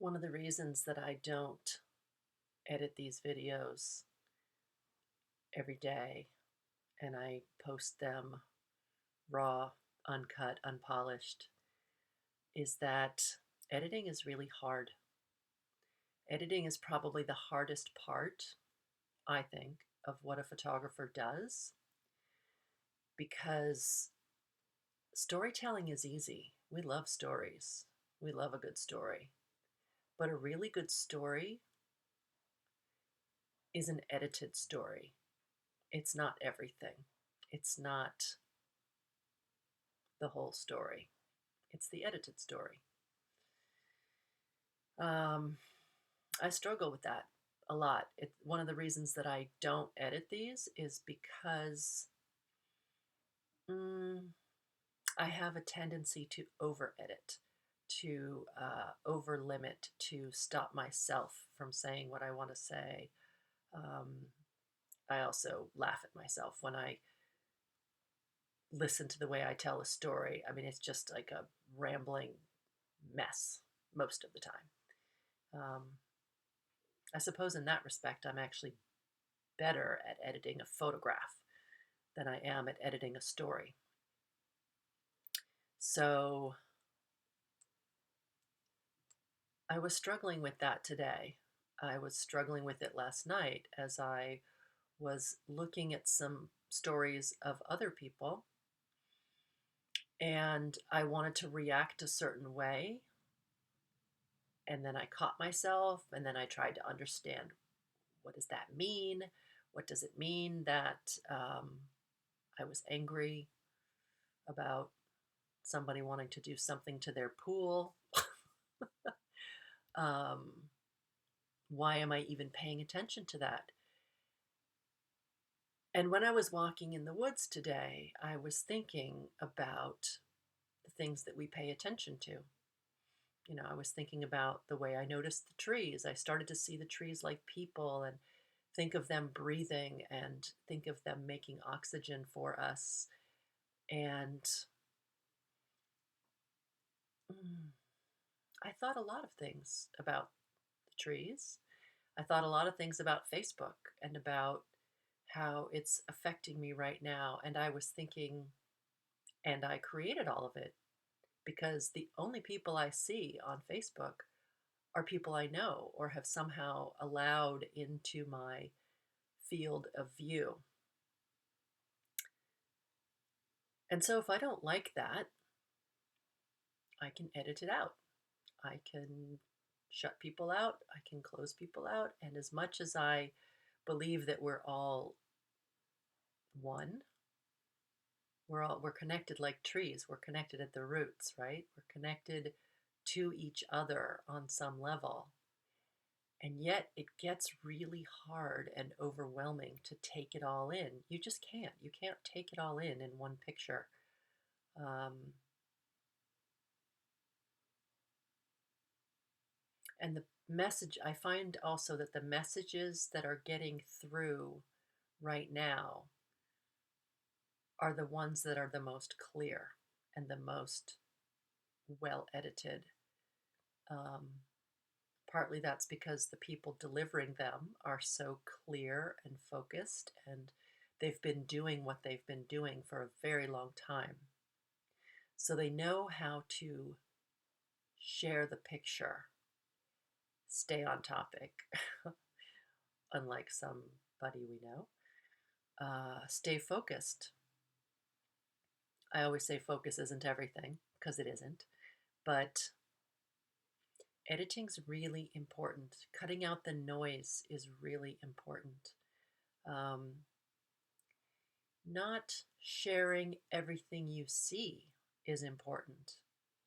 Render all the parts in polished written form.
One of the reasons that I don't edit these videos every day and I post them raw, uncut, unpolished is that editing is really hard. Editing is probably the hardest part, I think, of what a photographer does because storytelling is easy. We love stories. We love a good story. But a really good story is an edited story. It's not everything. It's not the whole story. It's the edited story. Um, I struggle with that a lot. One of the reasons that I don't edit these is because mm, I have a tendency to over edit, to over limit, to stop myself from saying what I want to say. Um, I also laugh at myself when I listen to the way I tell a story. I mean, it's just like a rambling mess most of the time. Um, I suppose in that respect, I'm actually better at editing a photograph than I am at editing a story. So I was struggling with that today. I was struggling with it last night as I was looking at some stories of other people and I wanted to react a certain way. And then I caught myself and then I tried to understand, what does that mean? What does it mean that I was angry about somebody wanting to do something to their pool? um, why am I even paying attention to that? And when I was walking in the woods today, I was thinking about the things that we pay attention to. You know, I was thinking about the way I noticed the trees. I started to see the trees like people and think of them breathing and think of them making oxygen for us. And mm, I thought a lot of things about the trees. I thought a lot of things about Facebook and about how it's affecting me right now. And I was thinking, and I created all of it because the only people I see on Facebook are people I know or have somehow allowed into my field of view. And so if I don't like that, I can edit it out. I can shut people out. I can close people out. And as much as I believe that we're all one, we're connected like trees. We're connected at the roots, right? We're connected to each other on some level. And yet it gets really hard and overwhelming to take it all in. You just can't. You can't take it all in one picture. Um, and the message, I find also that the messages that are getting through right now are the ones that are the most clear and the most well edited. Um, Partly that's because the people delivering them are so clear and focused, and they've been doing what they've been doing for a very long time. So they know how to share the picture, stay on topic, unlike somebody we know, stay focused. I always say focus isn't everything because it isn't, but editing's really important. Cutting out the noise is really important. Um, Not sharing everything you see is important.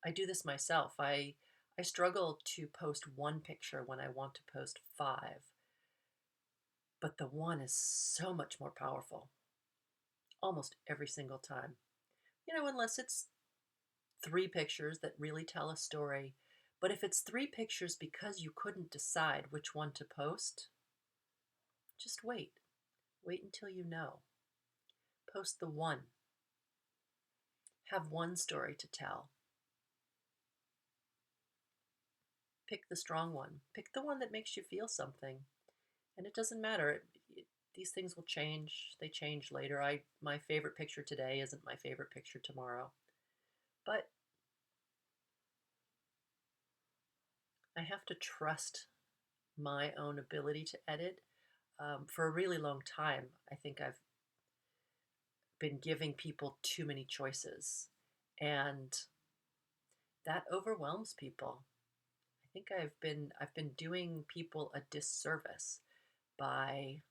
I do this myself. I struggle to post one picture when I want to post five, but the one is so much more powerful almost every single time. You know, unless it's three pictures that really tell a story. But if it's three pictures because you couldn't decide which one to post, just wait. Wait until you know. Post the one. Have one story to tell. Pick the strong one. Pick the one that makes you feel something. And it doesn't matter. These things will change. They change later. My favorite picture today isn't my favorite picture tomorrow. But I have to trust my own ability to edit. For a really long time, I think I've been giving people too many choices, and that overwhelms people. I think I've been doing people a disservice by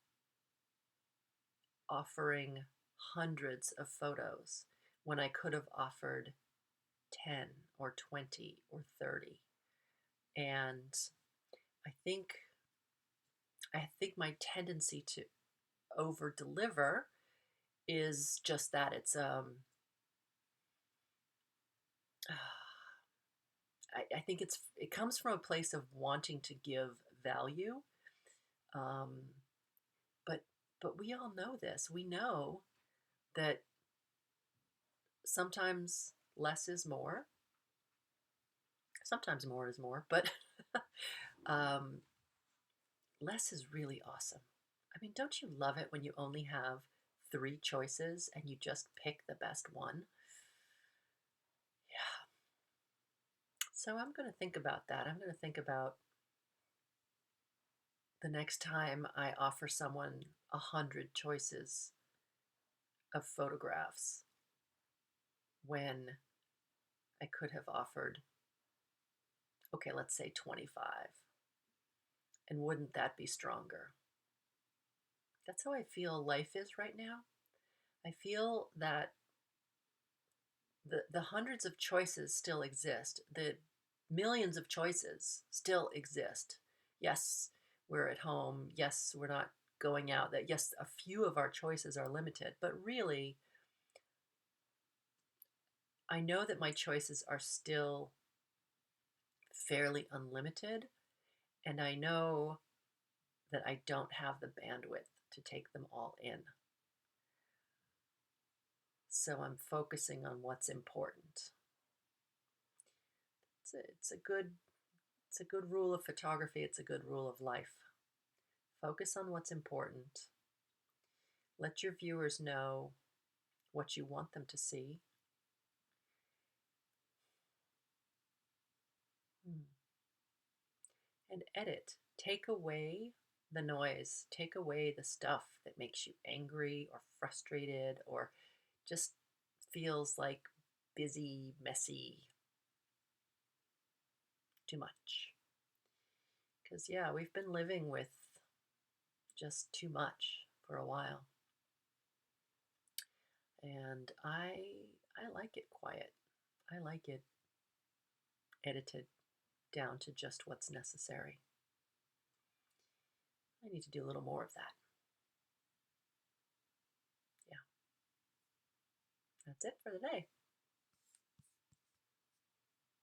offering hundreds of photos when I could have offered 10 or 20 or 30. And I think I think my tendency to over deliver is just that. I think it comes from a place of wanting to give value. Um, but but we all know this. We know that sometimes less is more. Sometimes more is more, but um, less is really awesome. I mean, don't you love it when you only have three choices and you just pick the best one? Yeah. So I'm going to think about that. I'm going to think about the next time I offer someone 100 choices of photographs when I could have offered, okay, let's say 25. And wouldn't that be stronger? That's how I feel life is right now. I feel that the hundreds of choices still exist. The millions of choices still exist. Yes, we're at home. Yes, we're not going out. That yes, a few of our choices are limited, but really, I know that my choices are still fairly unlimited, and I know that I don't have the bandwidth to take them all in. So I'm focusing on what's important. It's a good rule of photography. It's a good rule of life. Focus on what's important. Let your viewers know what you want them to see. And edit. Take away the noise. Take away the stuff that makes you angry or frustrated or just feels like busy, messy, too much. Because, yeah, we've been living with just too much for a while. And I like it quiet. I like it edited down to just what's necessary. I need to do a little more of that. Yeah, that's it for the day.